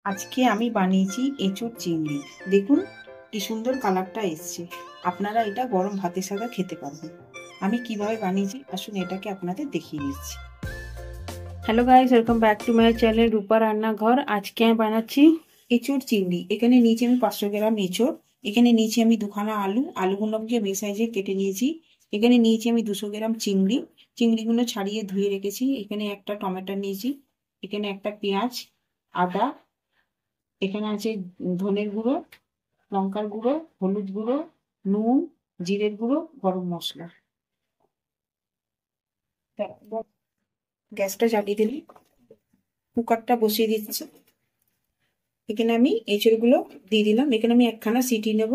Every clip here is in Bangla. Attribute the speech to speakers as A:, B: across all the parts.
A: আজকে আমি বানিয়েছি এঁচোড় চিংড়ি। দেখুন কি সুন্দর কালারটা এসছে। আপনারা এটা গরম ভাতের সাথে খেতে পারবেন। আমি কিভাবে বানিয়েছি আসুন এটাকে আপনাদের দেখিয়ে দিচ্ছি। Hello guys, welcome back to my channel Rupa Rannaghar. আজকে আমি বানাচ্ছি এঁচোড় চিংড়ি। এখানে নিচে আমি 500 গ্রাম এঁচোড়, এখানে নিচে আমি দুখানা আলুগুলোকে সাইজে কেটে নিয়েছি। এখানে নিয়েছি আমি 200 গ্রাম চিংড়ি, চিংড়িগুলো ছাড়িয়ে ধুয়ে রেখেছি। এখানে একটা টমেটো নিয়েছি, এখানে একটা পেঁয়াজ, আদা, এখানে আছে ধনের গুঁড়ো, লঙ্কার গুঁড়ো, হলুদ গুঁড়ো, নুন, জিরের গুঁড়ো, গরম মশলা। গ্যাসটা জ্বালিয়ে দিলি, কুকারটা বসিয়ে দিচ্ছি। এখানে আমি এঁচড়গুলো দিয়ে দিলাম। এখানে আমি একখানা সিটি নেব।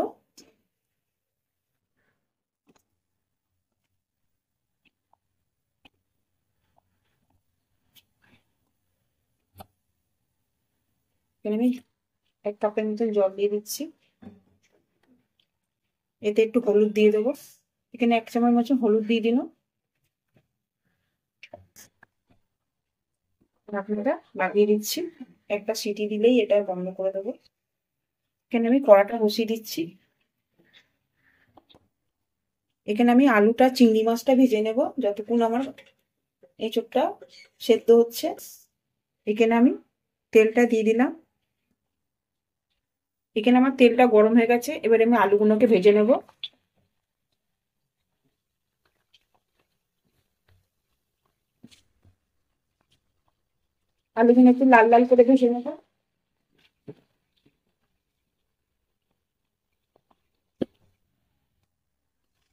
A: এখানে আমি 1 কাপের মতন জল দিয়ে দিচ্ছি। এতে একটু হলুদ দিয়ে দেবো। এখানে 1 চামচ মতো হলুদ দিয়ে দিলাম। ঢাকনাটা লাগিয়ে দিচ্ছি। একটা সিটি দিলেই এটা বন্ধ করে দেবো। এখানে আমি কড়াটা বসিয়ে দিচ্ছি। এখানে আমি আলুটা চিংড়ি মাছটা ভেজে নেব যতক্ষণ আমার এঁচোড়টা সেদ্ধ হচ্ছে। এখানে আমি তেলটা দিয়ে দিলাম। এখানে আমার তেলটা গরম হয়ে গেছে। এবারে আমি আলুগুলোকে ভেজে নেব। আলুগুলো একটু লাল লাল করে ভেজে নেব।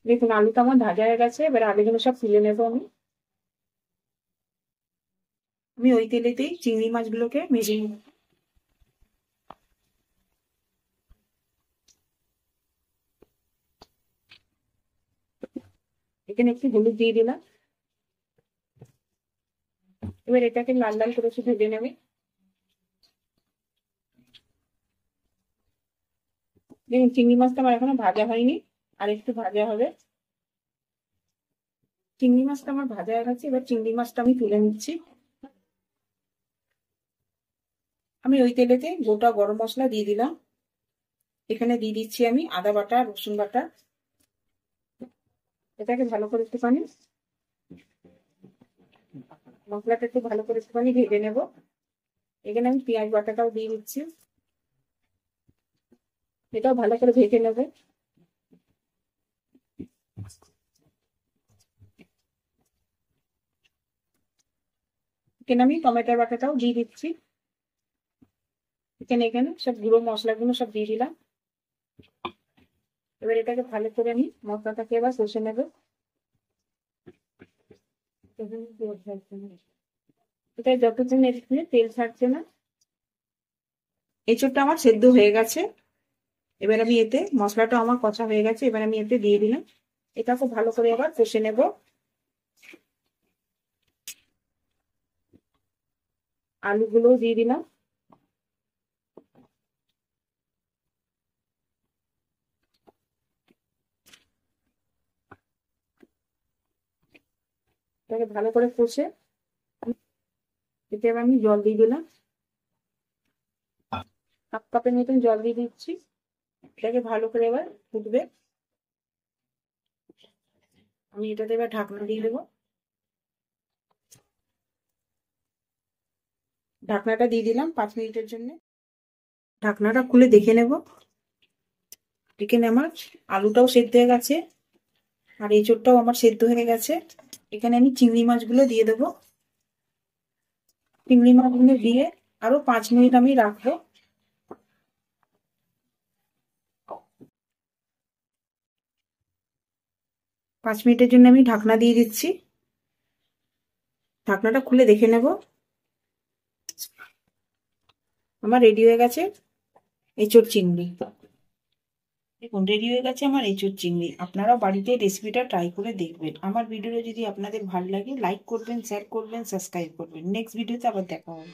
A: দেখুন আলুটা আমার ভাজা হয়ে গেছে। এবারে আলুগুলো সব তুলে নেবো আমি। আমি ওই তেলেতেই চিংড়ি মাছগুলোকে ভেজে নেব। এখানে একটু হলুদ দিয়ে দিলাম। এবার এটাকে লাল লাল করে একটু ভেজে নেবে। দেখুন চিংড়ি মাছটা আমার এখনো ভাজা হয়নি, আর একটু ভাজা হবে। চিংড়ি মাছটা আমার ভাজা হয়ে গেছে। এবার চিংড়ি মাছটা আমি তুলে নিচ্ছি। আমি ওই তেলেতে গোটা গরম মশলা দিয়ে দিলাম। এখানে দিয়ে দিচ্ছি আমি আদা বাটা, রসুন বাটা। এটাকে ভালো করে একটুখানি মশলাটা একটু ভালো করে একটুখানি ভেজে নেব। এখানে আমি পেঁয়াজ বাটাটাও দিয়ে দিচ্ছি। এটাও ভালো করে ভেজে নেবে। এখানে আমি টমেটোর বাটাটাও দিয়ে দিচ্ছি। এখানে সব গুঁড়ো মশলাগুলো সব দিয়ে দিলাম। এবার এটাকে ভালো করে আমি মশলাটাকে এবার কষে নেব। এটা যতক্ষণ এখানে তেল ছাড়ছে না। এঁচোড়টা আমার সেদ্ধ হয়ে গেছে। এবার আমি এতে মশলাটা আমার কষা হয়ে গেছে। এবার আমি এতে দিয়ে দিলাম। এটা খুব ভালো করে আবার কষে নেব। আলুগুলোও দিয়ে দিলাম। এটাকে ভালো করে কষে এতে এবার আমি জল দিয়ে দিলাম। 1 কাপের মতন জল দিয়ে দিচ্ছি। এটাকে ভালো করে এবার ফুটবে। আমি এটাতে এবার ঢাকনা দিয়ে দেবো। ঢাকনাটা দিয়ে দিলাম 5 মিনিটের জন্য। ঢাকনাটা খুলে দেখে নেব। এখানে আমার আলুটাও সেদ্ধ হয়ে গেছে, আর এঁচোড়টাও আমার সেদ্ধ হয়ে গেছে। এখানে আমি চিংড়ি মাছগুলো দিয়ে দেবো। চিংড়ি মাছগুলো দিয়ে আরো 5 মিনিট আমি রাখবো। 5 মিনিটের জন্য আমি ঢাকনা দিয়ে দিচ্ছি। ঢাকনাটা খুলে দেখে নেব। আমার রেডি হয়ে গেছে এঁচোড় চিংড়ি। দেখুন রেডি হয়ে গেছে আমার এঁচোড় চিংড়ি। আপনারাও বাড়িতে রেসিপিটা ট্রাই করে দেখবেন। আমার ভিডিওটা যদি আপনাদের ভালো লাগে লাইক করবেন, শেয়ার করবেন, সাবস্ক্রাইব করবেন। নেক্সট ভিডিওতে আবার দেখা হবে।